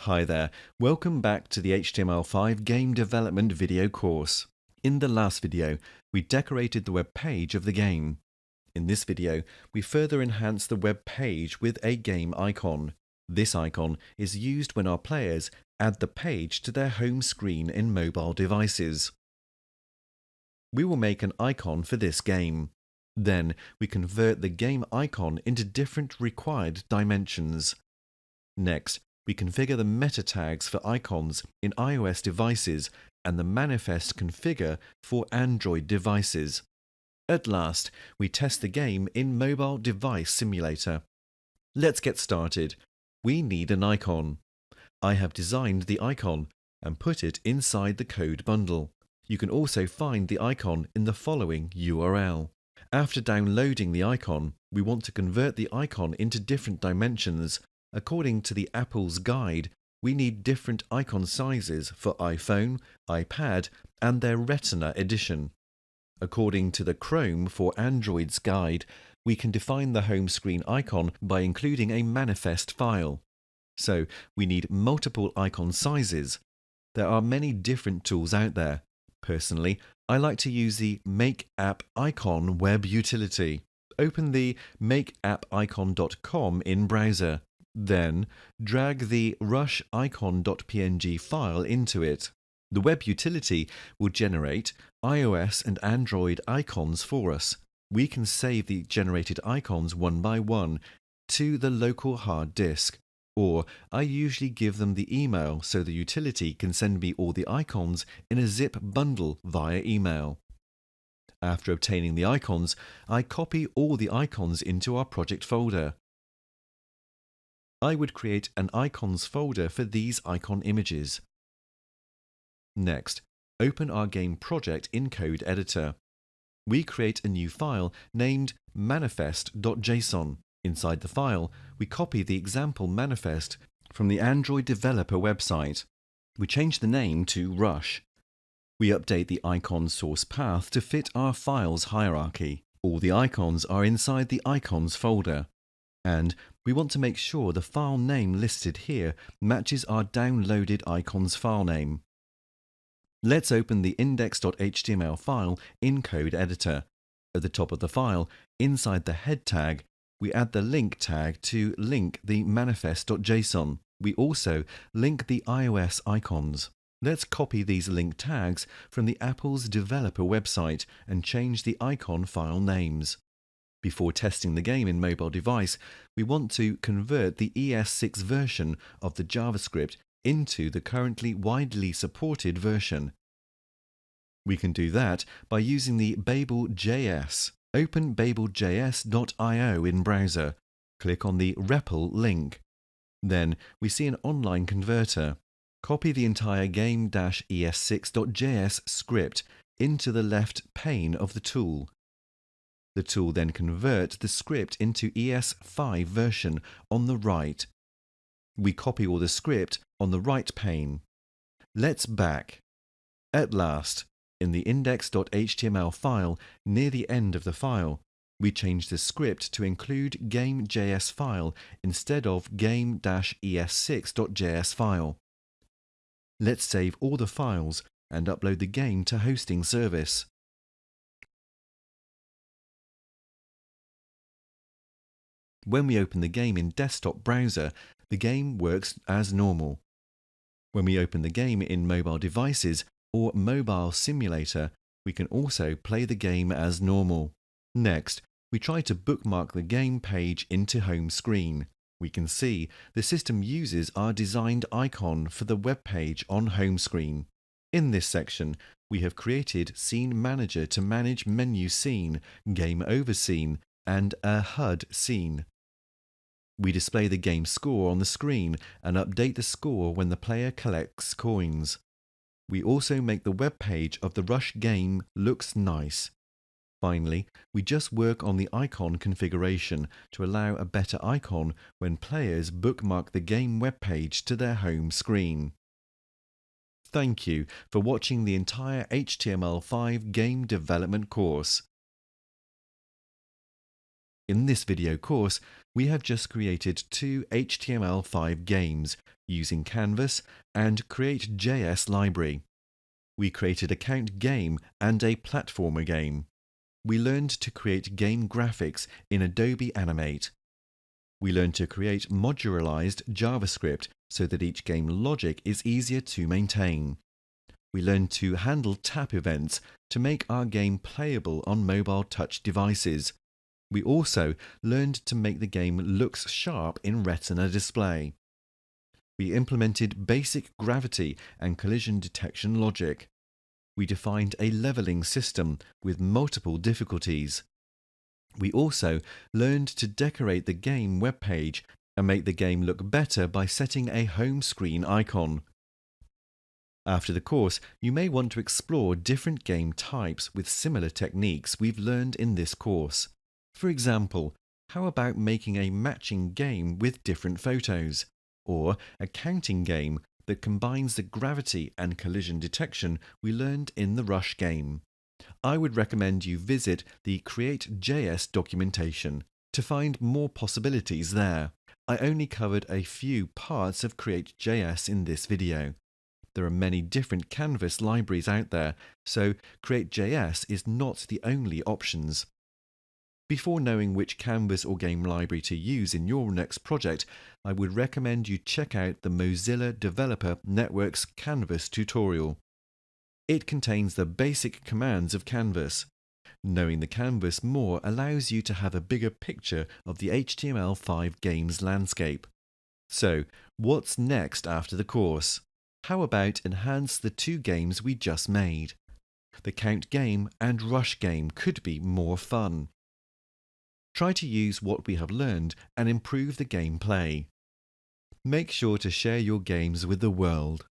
Hi there, welcome back to the HTML5 game development video course. In the last video, we decorated the web page of the game. In this video, we further enhance the web page with a game icon. This icon is used when our players add the page to their home screen in mobile devices. We will make an icon for this game. Then we convert the game icon into different required dimensions. Next, we configure the meta tags for icons in iOS devices and the manifest configure for Android devices. At last, we test the game in Mobile Device Simulator. Let's get started. We need an icon. I have designed the icon and put it inside the code bundle. You can also find the icon in the following URL. After downloading the icon, we want to convert the icon into different dimensions. According to the Apple's guide, we need different icon sizes for iPhone, iPad, and their Retina edition. According to the Chrome for Android's guide, we can define the home screen icon by including a manifest file. So we need multiple icon sizes. There are many different tools out there. Personally, I like to use the Make App Icon web utility. Open the makeappicon.com in browser. Then, drag the rushicon.png file into it. The web utility will generate iOS and Android icons for us. We can save the generated icons one by one to the local hard disk, or I usually give them the email so the utility can send me all the icons in a zip bundle via email. After obtaining the icons, I copy all the icons into our project folder. I would create an icons folder for these icon images. Next, open our game project in Code Editor. We create a new file named manifest.json. Inside the file, we copy the example manifest from the Android developer website. We change the name to Rush. We update the icon source path to fit our file's hierarchy. All the icons are inside the icons folder. And we want to make sure the file name listed here matches our downloaded icons file name. Let's open the index.html file in Code Editor. At the top of the file, inside the head tag, we add the link tag to link the manifest.json. We also link the iOS icons. Let's copy these link tags from the Apple's developer website and change the icon file names. Before testing the game in mobile device, we want to convert the ES6 version of the JavaScript into the currently widely supported version. We can do that by using the Babel.js. Open babel.js.io in browser. Click on the REPL link. Then we see an online converter. Copy the entire game-es6.js script into the left pane of the tool. The tool then converts the script into ES5 version on the right. We copy all the script on the right pane. Let's back. At last, in the index.html file near the end of the file, we change the script to include game.js file instead of game-es6.js file. Let's save all the files and upload the game to hosting service. When we open the game in desktop browser, the game works as normal. When we open the game in mobile devices or mobile simulator, we can also play the game as normal. Next, we try to bookmark the game page into home screen. We can see the system uses our designed icon for the web page on home screen. In this section, we have created Scene Manager to manage menu scene, game over scene, and a HUD scene. We display the game score on the screen and update the score when the player collects coins. We also make the web page of the Rush game looks nice. Finally, we just work on the icon configuration to allow a better icon when players bookmark the game web page to their home screen. Thank you for watching the entire HTML5 game development course. In this video course, we have just created two HTML5 games using Canvas and Create.js library. We created a count game and a platformer game. We learned to create game graphics in Adobe Animate. We learned to create modularized JavaScript so that each game logic is easier to maintain. We learned to handle tap events to make our game playable on mobile touch devices. We also learned to make the game looks sharp in Retina display. We implemented basic gravity and collision detection logic. We defined a leveling system with multiple difficulties. We also learned to decorate the game web page and make the game look better by setting a home screen icon. After the course, you may want to explore different game types with similar techniques we've learned in this course. For example, how about making a matching game with different photos? Or a counting game that combines the gravity and collision detection we learned in the Rush game? I would recommend you visit the Create.js documentation to find more possibilities there. I only covered a few parts of Create.js in this video. There are many different Canvas libraries out there, so Create.js is not the only options. Before knowing which Canvas or game library to use in your next project, I would recommend you check out the Mozilla Developer Network's Canvas tutorial. It contains the basic commands of Canvas. Knowing the Canvas more allows you to have a bigger picture of the HTML5 games landscape. So, what's next after the course? How about enhance the two games we just made? The Count game and Rush game could be more fun. Try to use what we have learned and improve the gameplay. Make sure to share your games with the world.